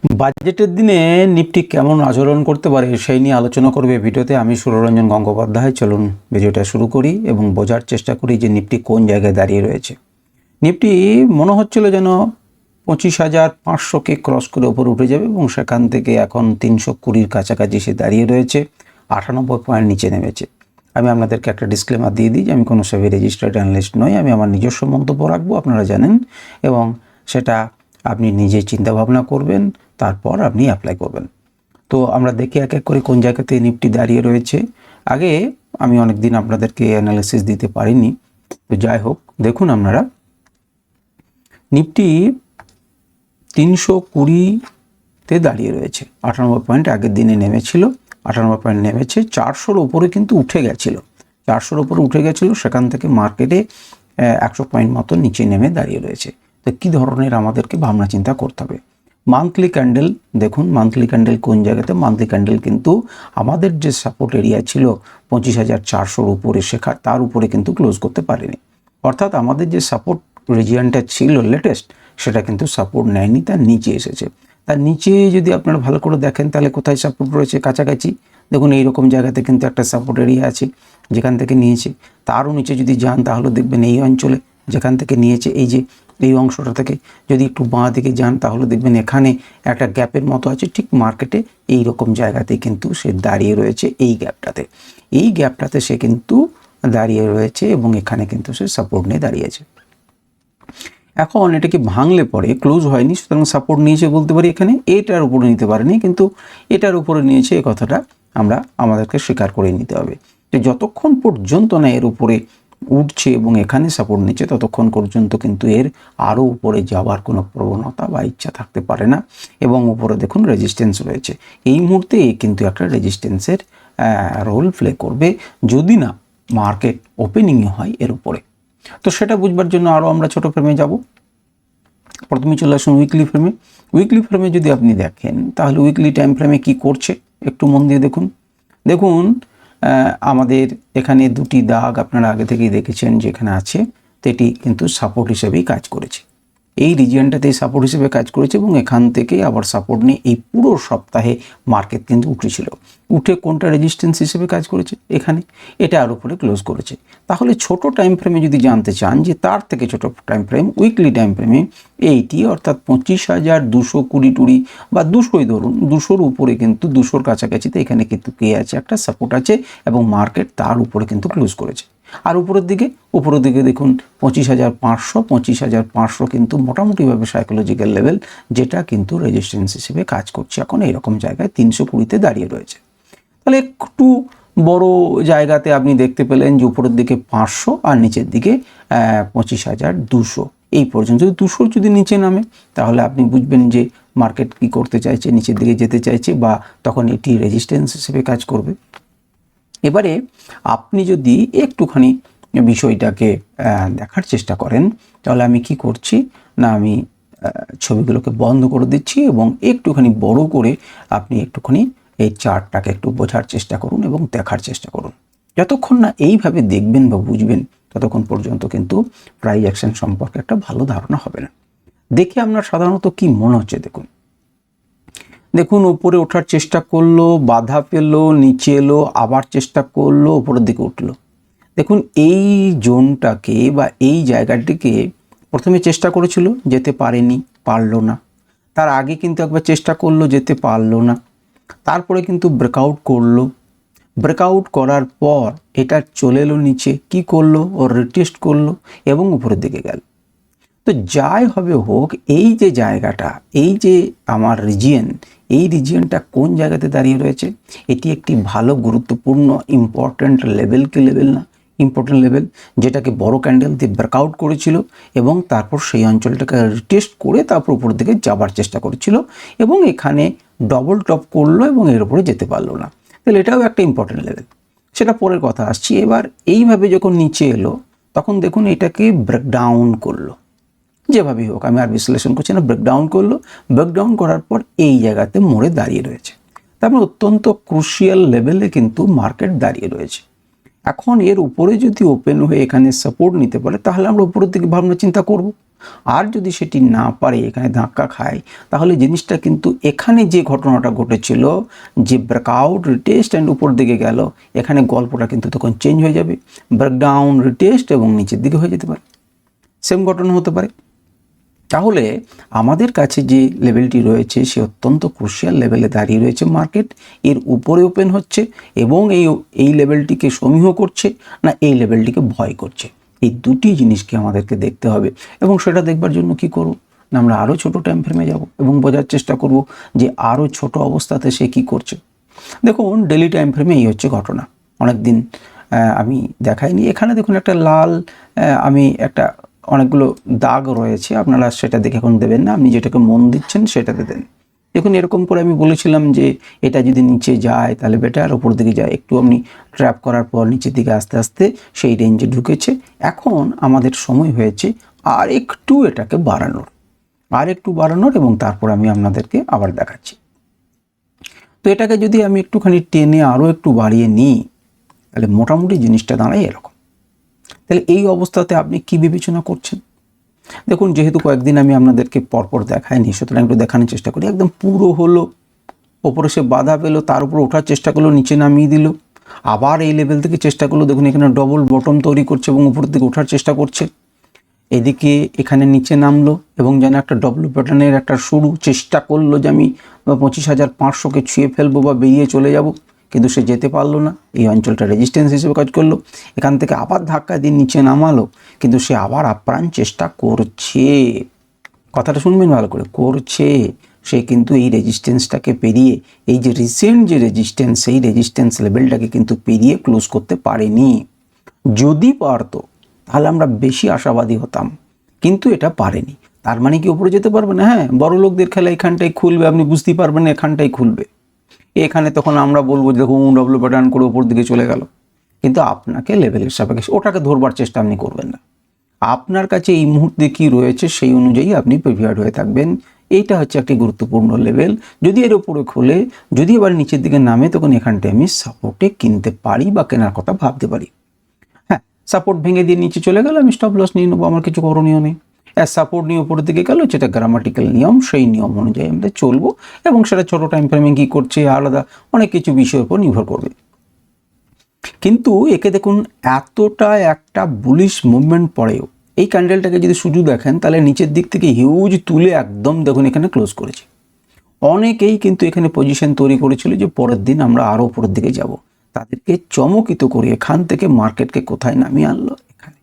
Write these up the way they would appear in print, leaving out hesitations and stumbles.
বাজেটের দিনে নিফটি কেমন আচরণ করতে পারে সেই নিয়ে আলোচনা করবে ভিডিওতে। আমি সুররঞ্জন গঙ্গোপাধ্যায়। চলুন ভিডিওটা শুরু করি এবং বোঝার চেষ্টা করি যে নিফটি কোন জায়গায় দাঁড়িয়ে রয়েছে। নিফটি মনে হচ্ছিল যেন 25,500কে ক্রস করে ওপরে উঠে যাবে এবং সেখান থেকে এখন 320-র কাছাকাছি সে দাঁড়িয়ে রয়েছে, 98 পয়েন্ট নিচে নেমেছে। আমি আপনাদেরকে একটা ডিসক্লেমার দিয়ে দিই যে আমি কোনো সেবি রেজিস্টার্ড অ্যানালিস্ট নই, আমি আমার নিজস্ব মন্তব্য রাখবো, আপনারা জানেন, এবং সেটা আপনি নিজে চিন্তাভাবনা করবেন, তারপর আপনি অ্যাপ্লাই করবেন। তো আমরা দেখি এক এক করে কোন জায়গাতে নিফটি দাঁড়িয়ে রয়েছে। আগে আমি অনেক দিন আপনাদেরকে অ্যানালিসিস দিতে পারিনি, তো যাই হোক, দেখুন আপনারা নিফটি 320-তে দাঁড়িয়ে রয়েছে, 98 পয়েন্ট আগের দিনে নেমেছিল, 98 পয়েন্ট নেমেছে, 400-র উপরে কিন্তু উঠে গেছিলো, 400-র উপরে উঠে গেছিলো, সেখান থেকে মার্কেটে 100 পয়েন্ট মতো নিচে নেমে দাঁড়িয়ে রয়েছে। তো কী ধরনের আমাদেরকে ভাবনা চিন্তা করতে হবে। মান্থলি ক্যান্ডেল দেখুন, মান্থলি ক্যান্ডেল কোন জায়গাতে, মান্থলি ক্যান্ডেল কিন্তু আমাদের যে সাপোর্ট এরিয়া ছিল 25,400-র উপরে, তার উপরে কিন্তু ক্লোজ করতে পারেনি। অর্থাৎ আমাদের যে সাপোর্ট রিজিয়নটা ছিল লেটেস্ট, সেটা কিন্তু সাপোর্ট নেয়নি, তার নিচে এসেছে। তার নিচে যদি আপনারা ভালো করে দেখেন তাহলে কোথায় সাপোর্ট রয়েছে, কাছাকাছি দেখুন এইরকম জায়গাতে কিন্তু একটা সাপোর্ট এরিয়া আছে যেখান থেকে নিয়েছে। তারও নিচে যদি যান তাহলে দেখবেন এই অঞ্চলে যেখান থেকে নিয়েছে, এই যে এই অংশটা থেকে যদি একটু বাঁ দিকে যান তাহলে দেখবেন এখানে একটা গ্যাপের মতো আছে, ঠিক মার্কেটে এই রকম জায়গাতে কিন্তু সে দাঁড়িয়ে রয়েছে, এই গ্যাপটাতে সে কিন্তু দাঁড়িয়ে রয়েছে এবং এখানে কিন্তু সে সাপোর্ট নিয়ে দাঁড়িয়েছে। এখন এটাকে ভাঙলে পরে ক্লোজ হয়নি, সুতরাং সাপোর্ট নিয়েছে বলতে পারি, এখানে এটার উপরে নিতে পারেনি, কিন্তু এটার উপরে নিয়েছে, এই কথাটা আমাদেরকে স্বীকার করে নিতে হবে। যে যতক্ষণ পর্যন্ত না এর উপরে উঠছে এবং এখানে সাপোর্ট নিচ্ছে, ততক্ষণ পর্যন্ত কিন্তু এর আরও উপরে যাওয়ার কোনো প্রবণতা বা ইচ্ছা থাকতে পারে না। এবং উপরে দেখুন রেজিস্ট্যান্স রয়েছে, এই মুহূর্তে কিন্তু একটা রেজিস্ট্যান্সের রোল প্লে করবে যদি না মার্কেট ওপেনিং হয় এর উপরে। তো সেটা বুঝবার জন্য আরও আমরা ছোট ফ্রেমে যাব। প্রথমে চলে আসুন উইকলি ফ্রেমে। উইকলি ফ্রেমে যদি আপনি দেখেন তাহলে উইকলি টাইম ফ্রেমে কি করছে একটু মন দিয়ে দেখুন। দেখুন আমাদের এখানে দুটি দাগ আপনারা আগে থেকেই দেখেছেন যেখানে আছে, তো এটি কিন্তু সাপোর্ট হিসেবেই কাজ করেছে, এই রিজিয়নটাতেই সাপোর্ট হিসেবে কাজ করেছে এবং এখান থেকে আবার সাপোর্ট নিয়ে এই পুরো সপ্তাহে মার্কেট কিন্তু উঠেছিল, উঠে কোনটা রেজিস্ট্যান্স হিসেবে কাজ করেছে, এখানে এটা আর উপরে ক্লোজ করেছে। তাহলে ছোট টাইম ফ্রেমে যদি জানতে চান যে তার থেকে ছোট টাইম ফ্রেম, উইকলি টাইম ফ্রেমে এইটি অর্থাৎ 25,220 বা 200ই ধরুন, 200-র উপরে কিন্তু 200-র কাছাকাছিতে এখানে কিন্তু কে আছে, একটা সাপোর্ট আছে এবং মার্কেট তার উপরে কিন্তু ক্লোজ করেছে। আর উপরের দিকে দেখুন 25,500 কিন্তু মোটামুটিভাবে সাইকোলজিক্যাল লেভেল, যেটা কিন্তু রেজিস্ট্যান্স হিসেবে কাজ করছে। এখন এইরকম জায়গায় 320-তে দাঁড়িয়ে রয়েছে। তাহলে একটু বড় জায়গাতে আপনি দেখতে পেলেন যে উপরের দিকে 500 আর নিচের দিকে 25,200, এই পর্যন্ত 200 যদি নিচে নামে তাহলে আপনি বুঝবেন যে মার্কেট কি করতে চাইছে, নিচের দিকে যেতে চাইছে, বা তখন এটি রেজিস্ট্যান্স হিসেবে কাজ করবে। এবারে আপনি যদি একটুখানি বিষয়টাকে দেখার চেষ্টা করেন তাহলে আমি কি করছি না, আমি ছবিগুলোকে বন্ধ করে দিচ্ছি এবং একটুখানি বড় করে আপনি একটুখানি এই চার্টটাকে একটু বোঝার চেষ্টা করুন এবং দেখার চেষ্টা করুন। যতক্ষণ না এইভাবে দেখবেন বা বুঝবেন ততক্ষণ পর্যন্ত কিন্তু প্রাইস অ্যাকশন সম্পর্কে একটা ভালো ধারণা হবে না। দেখে আপনার সাধারণত কি মনে হচ্ছে দেখুন উপরে ওঠার চেষ্টা করলো, বাধা পেল, নিচে এলো, আবার চেষ্টা করলো, উপরের দিকে উঠলো। দেখুন এই জোনটাকে বা এই জায়গাটিকে প্রথমে চেষ্টা করেছিল, যেতে পারেনি, পারলো না। তার আগে কিন্তু একবার চেষ্টা করলো, যেতে পারলো না। তারপরে কিন্তু ব্রেকআউট করলো, ব্রেকআউট করার পর এটা চলে এলো নিচে, কি করলো, ও রিটেস্ট করলো এবং উপরের দিকে গেল। তো যাই হবে হোক, এই যে জায়গাটা, এই যে আমার রিজিয়ন, এই রিজিয়নটা কোন জায়গাতে দাঁড়িয়ে রয়েছে, এটি একটি ভালো গুরুত্বপূর্ণ ইম্পর্ট্যান্ট ইম্পর্ট্যান্ট লেভেল, যেটাকে বড় ক্যান্ডেল দিয়ে ব্রেকআউট করেছিল এবং তারপর সেই অঞ্চলটাকে রিটেস্ট করে তারপর উপরের দিকে যাবার চেষ্টা করেছিল এবং এখানে ডবল টপ করলো এবং এর উপরে যেতে পারলো না। তাহলে এটাও একটা ইম্পর্ট্যান্ট লেভেল, সেটা পরের কথা আসছি। এবার এইভাবে যখন নিচে এলো তখন দেখুন এটাকে ব্রেকডাউন করলো, যেভাবেই হোক, আমি আর বিশ্লেষণ করছি না, ব্রেকডাউন করার পর এই জায়গাতে মোড়ে দাঁড়িয়ে রয়েছে। তারপর অত্যন্ত ক্রুশিয়াল লেভেলে কিন্তু মার্কেট দাঁড়িয়ে রয়েছে। এখন এর উপরে যদি ওপেন হয়ে এখানে সাপোর্ট নিতে পারে তাহলে আমরা উপরের দিকে ভাবনা চিন্তা করব। আর যদি সেটি না পারে, এখানে ধাক্কা খায়, তাহলে জিনিসটা কিন্তু এখানে যে ঘটনাটা ঘটেছিল, যে ব্রেকআউট, রিটেস্ট অ্যান্ড উপর দিকে গেল, এখানে গল্পটা কিন্তু তখন চেঞ্জ হয়ে যাবে। ব্রেকডাউন, রিটেস্ট এবং নিচের দিকে হয়ে যেতে পারে, সেম ঘটনা হতে পারে। তাহলে আমাদের কাছে যে লেভেলটি রয়েছে সে অত্যন্ত ক্রুশিয়াল লেভেলে দাঁড়িয়ে রয়েছে মার্কেট। এর উপরে ওপেন হচ্ছে এবং এই লেভেলটিকে সমীহ করছে না এই লেভেলটিকে ভয় করছে, এই দুটি জিনিসকে আমাদেরকে দেখতে হবে। এবং সেটা দেখবার জন্য কি করব না, আমরা আরও ছোটো টাইম ফ্রেমে যাব এবং বোঝার চেষ্টা করব যে আরও ছোট অবস্থাতে সে কি করছে। দেখুন ডেলি টাইম ফ্রেমে এই হচ্ছে ঘটনা। অনেক দিন আমি দেখাইনি, এখানে দেখুন একটা লাল, আমি একটা অনেকগুলো দাগ রয়েছে, আপনারা সেটা দেখে এখন দেবেন না, আপনি যেটাকে মন দিচ্ছেন সেটাতে দেন। দেখুন এরকম করে আমি বলেছিলাম যে এটা যদি নিচে যায় তাহলে বেটার, ওপর দিকে যায়, একটু আপনি ট্র্যাপ করার পর নিচের দিকে আস্তে আস্তে সেই রেঞ্জে ঢুকেছে। এখন আমাদের সময় হয়েছে আর একটু এটাকে বাড়ানোর, এবং তারপর আমি আপনাদেরকে আবার দেখাচ্ছি। তো এটাকে যদি আমি একটুখানি টেনে আরও একটু বাড়িয়ে নিই তাহলে মোটামুটি জিনিসটা দাঁড়ায় এরকম। তাহলে এই অবস্থাতে আপনি কি বিবেচনা করছেন? দেখুন যেহেতু কয়েকদিন আমি আপনাদেরকে পরপর দেখাইনি, সুতরাং একটু দেখানোর চেষ্টা করি। একদম পুরো হলো, ওপরে সে বাধা পেলো, তার উপর ওঠার চেষ্টা করলো, নিচে নামিয়ে দিল, আবার এই লেভেল থেকে চেষ্টা করলো, দেখুন এখানে ডবল বটম তৈরি করছে এবং উপর দিকে ওঠার চেষ্টা করছে। এদিকে এখানে নিচে নামলো এবং যেন একটা ডব্লু প্যাটার্নের একটা শুরু চেষ্টা করলো যে আমি 25,500কে ছুঁয়ে ফেলবো বা বেরিয়ে চলে যাব, কিন্তু সে যেতে পারলো না। এই অঞ্চলটা রেজিস্ট্যান্স হিসেবে কাজ করলো, এখান থেকে আবার ধাক্কা দিয়ে নিচে নামালো, কিন্তু সে আবার আপ্রাণ চেষ্টা করছে। কথাটা শুনবেন ভালো করে, করছে। সে কিন্তু এই রেজিস্ট্যান্সটাকে পেরিয়ে, এই যে রিসেন্ট যে রেজিস্ট্যান্স, সেই রেজিস্ট্যান্স লেভেলটাকে কিন্তু পেরিয়ে ক্লোজ করতে পারেনি। যদি পারতো তাহলে আমরা বেশি আশাবাদী হতাম, কিন্তু এটা পারেনি। তার মানে কি উপরে যেতে পারবে না? হ্যাঁ, বড় লোকদের খেলা এখানটাই খুলবে, আপনি বুঝতেই পারবেন না এখানটাই খুলবে। এখানে তখন আমরা বলবো যে দেখুন ডব্লু প্যাটার্ন করে উপর দিকে চলে গেল, কিন্তু আপনাকে লেভেলের সাপেক্ষে ওটাকে ধরবার চেষ্টা আপনি করবেন না। আপনার কাছে এই মুহূর্তে কি রয়েছে সেই অনুযায়ী আপনি প্রিপেয়ার্ড হয়ে থাকবেন। এইটা হচ্ছে একটি গুরুত্বপূর্ণ লেভেল। যদি এর উপরে খোলে, যদি এবার নিচের দিকে নামে, তখন এখানটায় আমি সাপোর্টে কিনতে পারি বা কেনার কথা ভাবতে পারি। হ্যাঁ, সাপোর্ট ভেঙে দিয়ে নিচে চলে গেল, আমি স্টপ লস নিয়ে নেবো, আমার কিছু করণীয় নেই। সাপোর্ট নিয়ে উপরের দিকে গেল, যেটা গ্রামাটিক্যাল নিয়ম, সেই নিয়ম অনুযায়ী আমরা চলবো, এবং সেটা ছোটো টাইম ফ্রেমে কী করছে আলাদা অনেক কিছু বিষয়ের উপর নির্ভর করবে। কিন্তু একে দেখুন এতটা একটা বুলিশ মুভমেন্ট পরেও এই ক্যান্ডেলটাকে যদি শুধু দেখেন তাহলে নিচের দিক থেকে হিউজ তুলে একদম দেখুন এখানে ক্লোজ করেছে। অনেকেই কিন্তু এখানে পজিশন তৈরি করেছিল যে পরের দিন আমরা আরও উপরের দিকে যাব, তাদেরকে চমকিত করে এখান থেকে মার্কেটকে কোথায় নামিয়ে আনলো এখানে,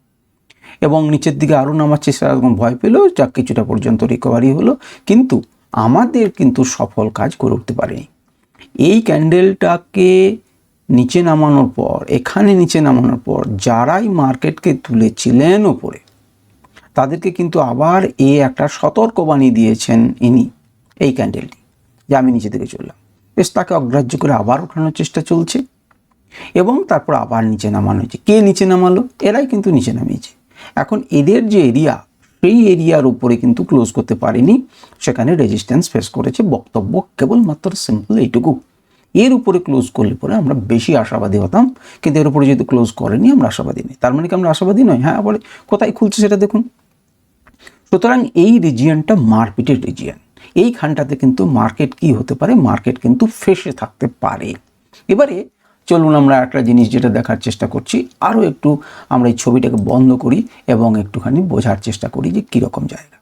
এবং নিচের দিকে আরও নামার চেষ্টা, এরকম ভয় পেল, যা কিছুটা পর্যন্ত রিকভারি হলো, কিন্তু আমাদের কিন্তু সফল কাজ করে উঠতে পারেনি। এই ক্যান্ডেলটাকে নিচে নামানোর পর, এখানে নিচে নামানোর পর যারাই মার্কেটকে তুলেছিলেন ওপরে, তাদেরকে কিন্তু আবার একটা সতর্কবাণী দিয়েছেন ইনি, এই ক্যান্ডেলটি, যে আমি নিচে দিকে চললাম। বেশ, তাকে অগ্রাহ্য করে আবার ওঠানোর চেষ্টা চলছে এবং তারপর আবার নিচে নামানো হয়েছে। কে নিচে নামালো? এরাই কিন্তু নিচে নামিয়েছে। এখন এদের যে এরিয়া, সেই এরিয়ার উপরে কিন্তু ক্লোজ করতে পারেনি, সেখানে রেজিস্ট্যান্স ফেস করেছে। বক্তব্য কেবলমাত্র সিম্পল এইটুকু, এর উপরে ক্লোজ করলে পরে আমরা বেশি আশাবাদী হতাম, কিন্তু এর উপরে যেহেতু ক্লোজ করেনি আমরা আশাবাদী নেই। তার মানে কি আমরা আশাবাদী নয়? হ্যাঁ, বলে কোথায় খুলছে সেটা দেখুন। সুতরাং এই রিজিয়নটা মারপিটের রিজিয়ন। এইখানটাতে কিন্তু মার্কেট কি হতে পারে, মার্কেট কিন্তু ফেসে থাকতে পারে। এবারে চলুন আমরা একটা জিনিস যেটা দেখার চেষ্টা করছি, আরও একটু আমরা এই ছবিটাকে বন্ধ করি এবং একটুখানি বোঝার চেষ্টা করি যে কীরকম জায়গা।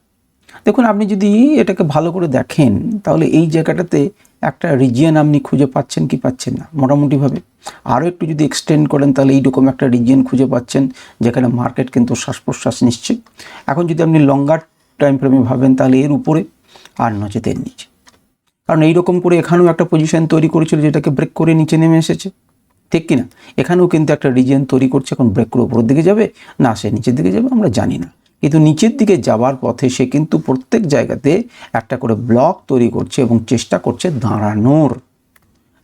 দেখুন আপনি যদি এটাকে ভালো করে দেখেন তাহলে এই জায়গাটাতে একটা রিজিয়ন আপনি খুঁজে পাচ্ছেন কি পাচ্ছেন না মোটামুটিভাবে। আরও একটু যদি এক্সটেন্ড করেন তাহলে এইরকম একটা রিজিয়ন খুঁজে পাচ্ছেন যেখানে মার্কেট কিন্তু শ্বাস প্রশ্বাস নিচ্ছে। এখন যদি আপনি লঙ্গার টাইম ফ্রেমে ভাবেন তাহলে এর উপরে, আর নচেত এর নিচে, কারণ এইরকম করে এখানেও একটা পজিশন তৈরি করেছিল যেটাকে ব্রেক করে নিচে নেমে এসেছে, ঠিক কিনা? এখানেও কিন্তু একটা রিজিয়ন তৈরি করছে, এখন ব্রেক করে উপরের দিকে যাবে না সে নিচের দিকে যাবে আমরা জানি না, কিন্তু নিচের দিকে যাবার পথে সে কিন্তু প্রত্যেক জায়গাতে একটা করে ব্লক তৈরি করছে এবং চেষ্টা করছে দাঁড়ানোর।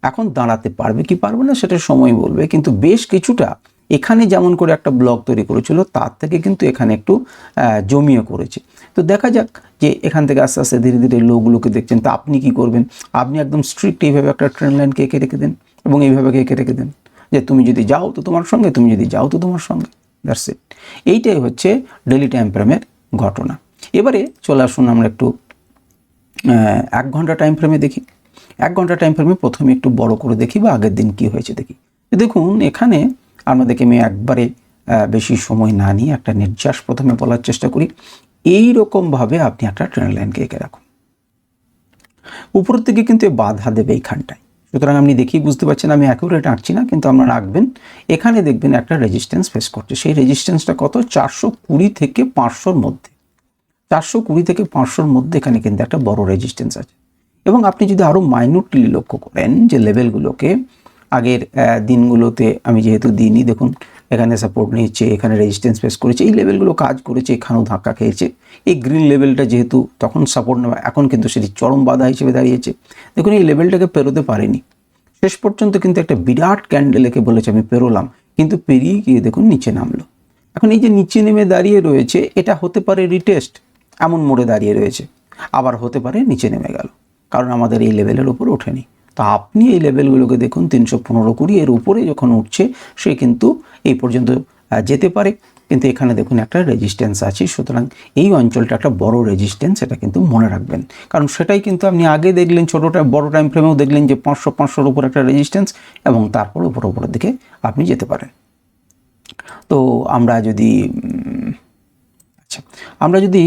এখন দাঁড়াতে পারবে কি পারবে না সেটা সময় বলবে, কিন্তু বেশ কিছুটা এখানে যেমন করে একটা ব্লক তৈরি করেছিল তার থেকে কিন্তু এখানে একটু জমিয়ে করেছে। তো দেখা যাক যে এখান থেকে আস্তে আস্তে ধীরে ধীরে লোগুলোকে দেখছেন, তো আপনি কি করবেন? আপনি একদম স্ট্রিক্ট এইভাবে একটা ট্রেন লাইনকে এঁকে রেখে দেন এবং এইভাবে এঁকে রেখে দেন, যে তুমি যদি যাও তো তোমার সঙ্গে, তুমি যদি যাও তো তোমার সঙ্গে, দ্যাটস ইট। এইটাই হচ্ছে ডেইলি টাইম ফ্রেমের ঘটনা। এবারে চলে আসুন আমরা একটু 1 ঘন্টা টাইম ফ্রেমে দেখি। 1 ঘন্টা টাইম ফ্রেমে প্রথমে একটু বড় করে দেখি বা আগের দিন কি হয়েছে দেখি। দেখুন এখানে আমাদেরকে আমি একবারে বেশি সময় না নিয়ে একটা নির্যাস প্রথমে বলার চেষ্টা করি। এই রকমভাবে আপনি একটা ট্রেন্ড লাইনকে এঁকে রাখুন। উপরের দিকে কিন্তু বাধা দেবে এইখানটায়, সুতরাং আপনি দেখেই বুঝতে পারছেন আমি অ্যাকুরেট আঁকছি না, কিন্তু আপনারা রাখবেন। এখানে দেখবেন একটা রেজিস্ট্যান্স ফেস করছে, সেই রেজিস্ট্যান্সটা কত? 420 থেকে 500-র মধ্যে। 420 থেকে 500-র মধ্যে এখানে কিন্তু একটা বড় রেজিস্ট্যান্স আছে। এবং আপনি যদি আরও মাইনুটলি লক্ষ্য করেন যে লেভেলগুলোকে, আগের দিনগুলোতে আমি যেহেতু দিইনি, দেখুন এখানে সাপোর্ট নিচ্ছে, এখানে রেজিস্ট্যান্স ফেস করেছে, এই লেভেলগুলো কাজ করেছে, এখানেও ধাক্কা খেয়েছে। এই গ্রিন লেভেলটা যেহেতু তখন সাপোর্ট নেওয়া, এখন কিন্তু সেটি চরম বাধা হিসেবে দাঁড়িয়েছে। দেখুন এই লেভেলটাকে পেরোতে পারেনি, শেষ পর্যন্ত কিন্তু একটা বিরাট ক্যান্ডেল একে বলেছে আমি পেরোলাম, কিন্তু পেরিয়ে গিয়ে দেখুন নিচে নামলো। এখন এই যে নিচে নেমে দাঁড়িয়ে রয়েছে, এটা হতে পারে রিটেস্ট, এমন মোড়ে দাঁড়িয়ে রয়েছে, আবার হতে পারে নিচে নেমে গেল, কারণ আমাদের এই লেভেলের উপর ওঠেনি। তা আপনি এই লেভেলগুলোকে দেখুন, 315-20 এর উপরে যখন উঠছে সে কিন্তু এই পর্যন্ত যেতে পারে, কিন্তু এখানে দেখুন একটা রেজিস্ট্যান্স আছে। সুতরাং এই অঞ্চলটা একটা বড় রেজিস্ট্যান্স, এটা কিন্তু মনে রাখবেন, কারণ সেটাই কিন্তু আপনি আগে দেখলেন ছোটোটা বড় টাইম ফ্রেমেও দেখলেন যে 500-500-র উপর একটা রেজিস্ট্যান্স, এবং তারপর উপরের দিকে আপনি যেতে পারেন। তো আমরা যদি আমরা যদি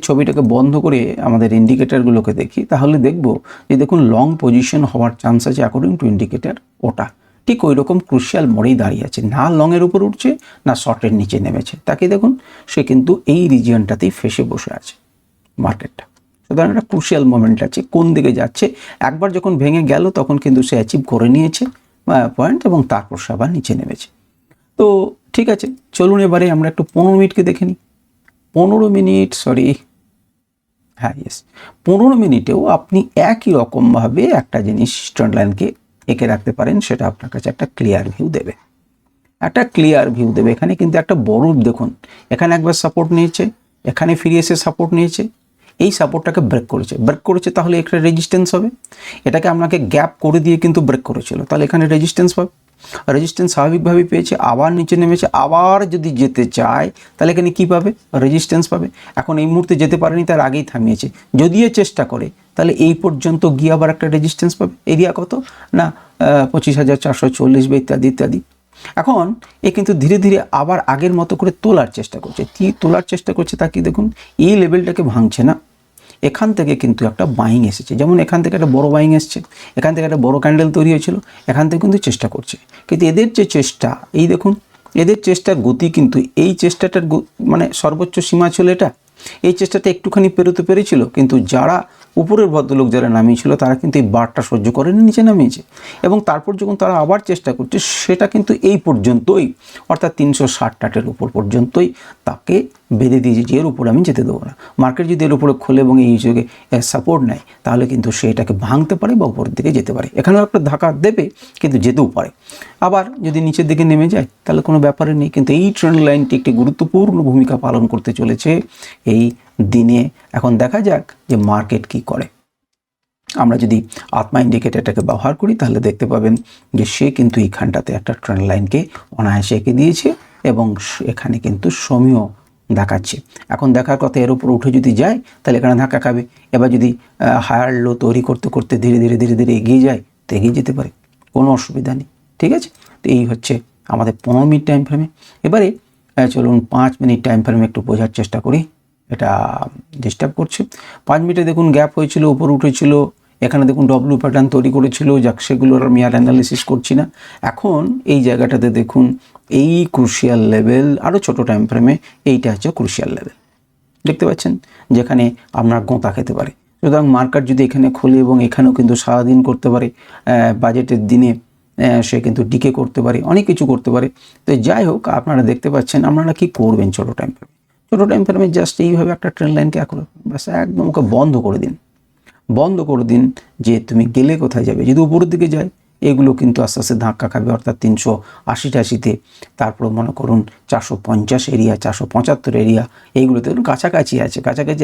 ছবিটাকে বন্ধ করে আমাদের ইন্ডিকেটারগুলোকে দেখি, তাহলে দেখব যে দেখুন লং পজিশন হওয়ার চান্স আছে অ্যাকর্ডিং টু ইন্ডিকেটার। ওটা ঠিক ওই রকম ক্রুশিয়াল মোড়েই দাঁড়িয়ে আছে, না লংয়ের উপর উঠছে না শর্টের নিচে নেমেছে। তাকে দেখুন সে কিন্তু এই রিজিয়নটাতেই ফেসে বসে আছে মার্কেটটা। সুতরাং একটা ক্রুশিয়াল মোমেন্ট আছে, কোন দিকে যাচ্ছে। একবার যখন ভেঙে গেল তখন কিন্তু সে অ্যাচিভ করে নিয়েছে পয়েন্ট, এবং তারপর সে আবার নিচে নেমেছে। তো ঠিক আছে, চলুন এবারে আমরা একটু 15 মিনিটকে দেখে নিই। 15 মিনিট, হ্যাঁ ইয়েস, 15 মিনিটেও আপনি একই রকমভাবে একটা জিনিস ট্রেন্ড লাইনকে এঁকে রাখতে পারেন, সেটা আপনার কাছে একটা ক্লিয়ার ভিউ দেবে। এখানে কিন্তু একটা বড়, দেখুন এখানে একবার সাপোর্ট নিয়েছে, এখানে ফিরে এসে সাপোর্ট নিয়েছে, এই সাপোর্টটাকে ব্রেক করেছে, তাহলে একটা রেজিস্ট্যান্স হবে। এটাকে আপনাকে গ্যাপ করে দিয়ে কিন্তু ব্রেক করেছিল, তাহলে এখানে রেজিস্ট্যান্স পাবে। রেজিস্ট্যান্স স্বাভাবিকভাবেই পেয়েছে, আবার নিচে নেমেছে, আবার যদি যেতে চায় তাহলে এখানে কী পাবে? রেজিস্ট্যান্স পাবে। এখন এই মুহূর্তে যেতে পারেনি, তার আগেই থামিয়েছে, যদিও চেষ্টা করে তাহলে এই পর্যন্ত গিয়ে আবার একটা রেজিস্ট্যান্স পাবে। এরিয়া কত না 25,440 বা ইত্যাদি ইত্যাদি। এখন এ কিন্তু ধীরে ধীরে আবার আগের মতো করে তোলার চেষ্টা করছে, তা কি দেখুন এই লেভেলটাকে ভাঙছে না, এখান থেকে কিন্তু একটা বাইং এসেছে। যেমন এখান থেকে একটা বড় বাইং এসছে, এখান থেকে একটা বড় ক্যান্ডেল তৈরি হয়েছিল, এখান থেকে কিন্তু চেষ্টা করছে। কিন্তু এদের যে চেষ্টা, এই দেখুন এদের চেষ্টার গতি কিন্তু, এই চেষ্টাটার মানে সর্বোচ্চ সীমা ছিল এটা। এই চেষ্টাটা একটুখানি পেরোতে পেরেছিল, কিন্তু যারা উপরের ভদ্রলোক যারা নামিয়েছিল তারা কিন্তু এই বারটা সহ্য করেনি, নিচে নামিয়েছে। এবং তারপর যখন তারা আবার চেষ্টা করছে, সেটা কিন্তু এই পর্যন্তই, অর্থাৎ 360 উপর পর্যন্তই তাকে বেঁধে দিয়েছে, যে এর উপরে আমি যেতে দেবো না। মার্কেট যদি এর উপরে খোলে এবং এই যুগে সাপোর্ট নেয়, তাহলে কিন্তু সে এটাকে ভাঙতে পারে বা উপরের দিকে যেতে পারে। এখানেও একটা ধাক্কা দেবে, কিন্তু যেতেও পারে। আবার যদি নিচের দিকে নেমে যায় তাহলে কোনো ব্যাপারে নেই। কিন্তু এই ট্রেন্ড লাইনটি একটি গুরুত্বপূর্ণ ভূমিকা পালন করতে চলেছে এই দিনে। এখন দেখা যাক যে মার্কেট কি করে। আমরা যদি আত্মা ইন্ডিকেটরটাকে ব্যবহার করি, তাহলে দেখতে পাবেন যে সে কিন্তু এইখানটাতে একটা ট্রেন্ড লাইনকে অনায়াসে এঁকে দিয়েছে, এবং এখানে কিন্তু সমীহ দেখাচ্ছে। এখন দেখার কথা, এর উপর উঠে যদি যায় তাহলে এখানে ধাক্কা খাবে। এবার যদি হায়ার লো তৈরি করতে করতে ধীরে ধীরে এগিয়ে যায়, তো এগিয়ে যেতে পারে, কোনো অসুবিধা নেই। ঠিক আছে, তো এই হচ্ছে আমাদের 15 মিনিট টাইম ফ্রেমে। এবারে চলুন 5 মিনিট টাইম ফ্রেমে একটু বোঝার চেষ্টা করি। এটা ডিস্টার্ব করছে। 5 মিনিটে দেখুন গ্যাপ হয়েছিল, উপর উঠেছিল, এখানে দেখুন ডব্লিউ প্যাটার্ন তৈরি করেছিল, যাক সেগুলোর আমি আর অ্যানালিসিস করছি না। এখন এই জায়গাটাতে দেখুন এই ক্রুশিয়াল লেভেল, আরও ছোটো টাইম ফ্রেমে এইটা হচ্ছে ক্রুশিয়াল লেভেল, দেখতে পাচ্ছেন, যেখানে আপনার গোঁতা খেতে পারে। সুতরাং মার্কেট যদি এখানে খোলে, এবং এখানেও কিন্তু সারাদিন করতে পারে, বাজেটের দিনে সে কিন্তু ডিকে করতে পারে, অনেক কিছু করতে পারে। তো যাই হোক, আপনারা দেখতে পাচ্ছেন আপনারা কি করবেন ছোটো টাইম ফ্রেমে জাস্ট এইভাবে একটা ট্রেন্ড লাইনকে ব্যাস একদম ওকে বন্ধ করে দিন, যে তুমি গেলে কোথায় যাবে। যদি উপরের দিকে যায়, এগুলো কিন্তু আস্তে আস্তে ধাক্কা খাবে, অর্থাৎ 380-টাশিতে, তারপর মনে করুন 450 এরিয়া, 475 এরিয়া, এইগুলোতে ধরুন কাছাকাছি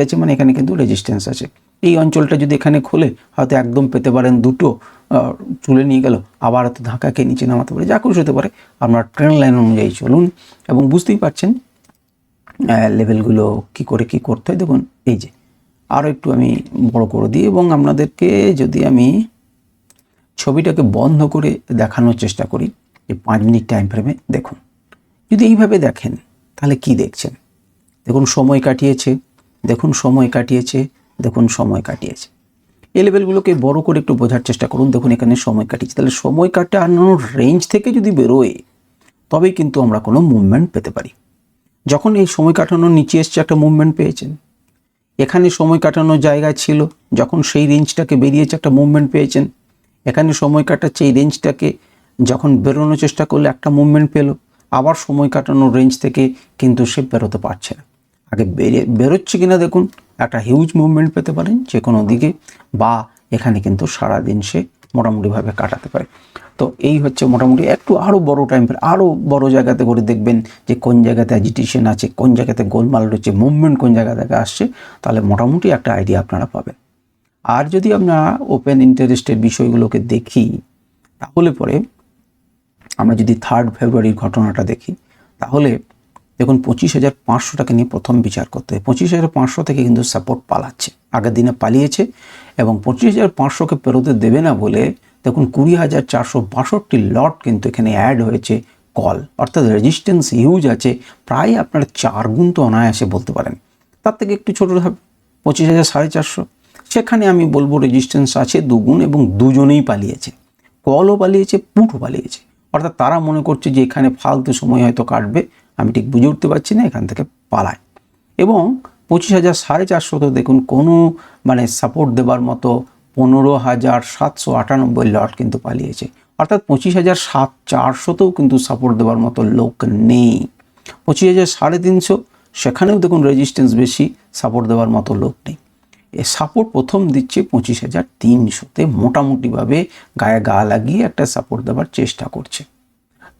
আছে মানে এখানে কিন্তু রেজিস্ট্যান্স আছে। এই অঞ্চলটা যদি এখানে খোলে হয়তো একদম পেতে পারেন দুটো, তুলে নিয়ে গেল, আবার হয়তো ধাক্কা খেয়ে নিচে নামাতে পারে, যা কিছু হতে পারে। আপনার ট্রেন্ড লাইন অনুযায়ী চলুন এবং বুঝতেই পারছেন লেভেলগুলো কি করে কি করতে হয়। দেখুন এই যে আরও একটু আমি বড় করে দিই এবং আপনাদেরকে যদি আমি ছবিটাকে বন্ধ করে দেখানোর চেষ্টা করি যে 5 মিনিট টাইম ফ্রেমে দেখুন, যদি এইভাবে দেখেন তাহলে কি দেখছেন, দেখুন সময় কাটিয়েছে, দেখুন সময় কাটিয়েছে, দেখুন সময় কাটিয়েছে। এই লেভেলগুলোকে বড় করে একটু বোঝার চেষ্টা করুন। দেখুন এখানে সময় কাটিয়েছে, তাহলে সময় কাটানোর রেঞ্জ থেকে যদি বেরোয় তবেই কিন্তু আমরা কোনো মুভমেন্ট পেতে পারি। যখন এই সময় কাটানোর নিচে এসছে একটা মুভমেন্ট পেয়েছেন, এখানে সময় কাটানোর জায়গা ছিল, যখন সেই রেঞ্জটাকে বেরিয়েছে একটা মুভমেন্ট পেয়েছেন, এখানে সময় কাটাচ্ছে এই রেঞ্জটাকে যখন বেরোনোর চেষ্টা করলে একটা মুভমেন্ট পেল, আবার সময় কাটানোর রেঞ্জ থেকে কিন্তু সে বেরোতে পারছে না। আগে বেরোচ্ছে কিনা দেখুন, একটা হিউজ মুভমেন্ট পেতে পারেন যে কোনো দিকে, বা এখানে কিন্তু সারাদিন সে মোটামুটিভাবে কাটাতে পারে। তো এই হচ্ছে মোটামুটি একটু আরও বড় টাইম ফ্রেম, আরও বড় জায়গাতে করে দেখবেন যে কোন জায়গাতে অ্যাজিটেশন আছে, কোন জায়গাতে গোলমাল রয়েছে, মুভমেন্ট কোন জায়গা থেকে আসছে, তাহলে মোটামুটি একটা আইডিয়া আপনারা পাবেন। আর যদি আমরা ওপেন ইন্টারেস্টের বিষয়গুলোকে দেখি তাহলে পরে আমরা যদি 3 ফেব্রুয়ারির ঘটনাটা দেখি তাহলে দেখুন 25,500টাকে নিয়ে প্রথম বিচার করতে হয়। 25,500 থেকে কিন্তু সাপোর্ট পালাচ্ছে, আগের দিনে পালিয়েছে এবং 25,500কে পেরোতে দেবে না বলে দেখুন 20,462 লট কিন্তু এখানে অ্যাড হয়েছে কল, অর্থাৎ রেজিস্ট্যান্স হিউজ আছে, প্রায় আপনার 4 গুণ তো অনায়াসে বলতে পারেন। তার থেকে একটু ছোটো হবে 25,450, সেখানে আমি বলবো রেজিস্ট্যান্স আছে 2 গুণ এবং দুজনেই পালিয়েছে, কলও পালিয়েছে, পুটও পালিয়েছে। অর্থাৎ তারা মনে করছে যে এখানে ফালতু সময় হয়তো কাটবে, আমি ঠিক বুঝে উঠতে পারছি না, এখান থেকে পালায়। এবং 25,450 তো দেখুন কোনো মানে সাপোর্ট দেবার মতো 15,798 লট কিন্তু পালিয়েছে, অর্থাৎ 25,400তেও কিন্তু সাপোর্ট দেওয়ার মতো লোক নেই। 25,350 সেখানেও দেখুন রেজিস্ট্যান্স বেশি, সাপোর্ট দেওয়ার মতো লোক নেই। এ সাপোর্ট প্রথম দিচ্ছে 25,300তে, মোটামুটিভাবে গায়ে গা লাগিয়ে একটা সাপোর্ট দেওয়ার চেষ্টা করছে।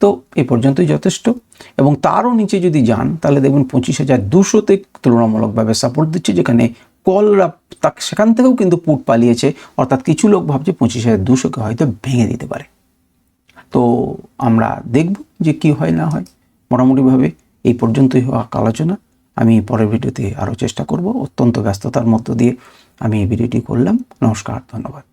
তো এ পর্যন্তই যথেষ্ট। এবং তারও নিচে যদি যান তাহলে দেখবেন 25,200তে তুলনামূলকভাবে সাপোর্ট দিচ্ছে, যেখানে কলরা সেখান থেকেও কিন্তু পুট পালিয়েছে, অর্থাৎ কিছু লোক ভাবছে 25,200কে হয়তো ভেঙে দিতে পারে। তো আমরা দেখব যে কি হয় না হয়। মোটামুটিভাবে এই পর্যন্তই হওয়া আলোচনা। আমি পরের ভিডিওতে আরও চেষ্টা করব, অত্যন্ত ব্যস্ততার মধ্য দিয়ে আমি এই ভিডিওটি করলাম। নমস্কার, ধন্যবাদ।